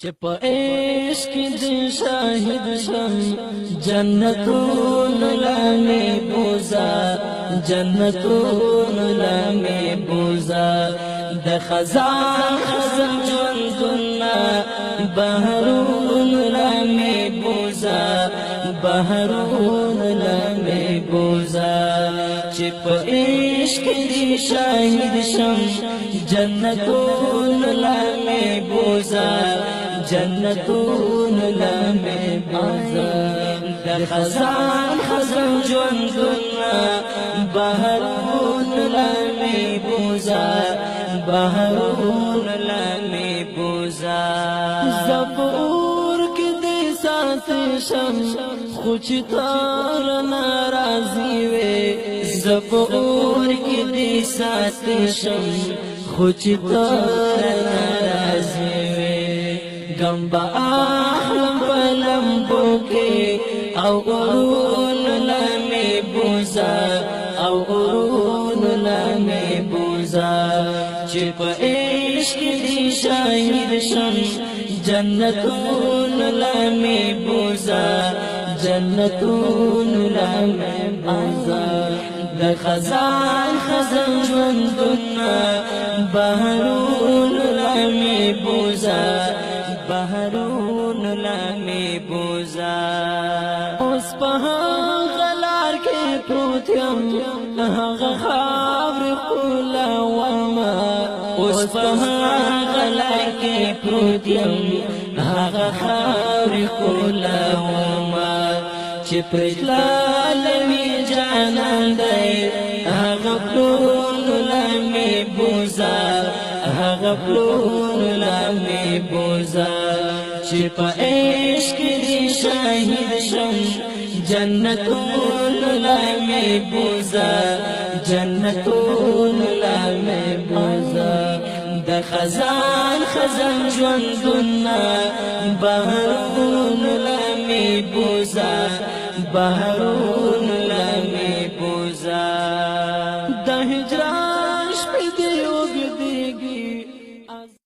چې په عشق دې شاهد شم جنتون لامې بوزا جنتون لامې بوزا د خزان خزان ژوندونه بهرون لامې بوزا بهرون لامې بوزا چې په عشق دې شاهد شم جنتون لامې بوزا جنتون لامې بوزا د خزان خزان ژوندونه بهرون لامې بوزا بهرون لامې بوزا زبور کې دې سات شم خو چې تار ناراضي وې زبور کې دې سات شم خو چې تار ناراضي غم با احلم پلمبو کې او اورون لامې بوزا او اورون لامې بوزا چې په عشق دې شاهد شم جنتون لامې بوزا جنتون لامې بوزا د خزان خزان ژوندونه بهرون لامې بوزا بهرون لامې بوزا اوس په هغه لار کې پروت یم هغه خاورې ښکلومه اوس په هغه لار کې پروت یم هغه خاورې ښکلومه چې پرې تللی وي جانان دی هغه پلون لامې بوزا هغه پلون لامې بوزا چې په عشق دې شاهد شم جنتون لامې بوزا جنتون لامې بوزا د خزان خزان ژوندونه بهرون لامې بوزا بهرون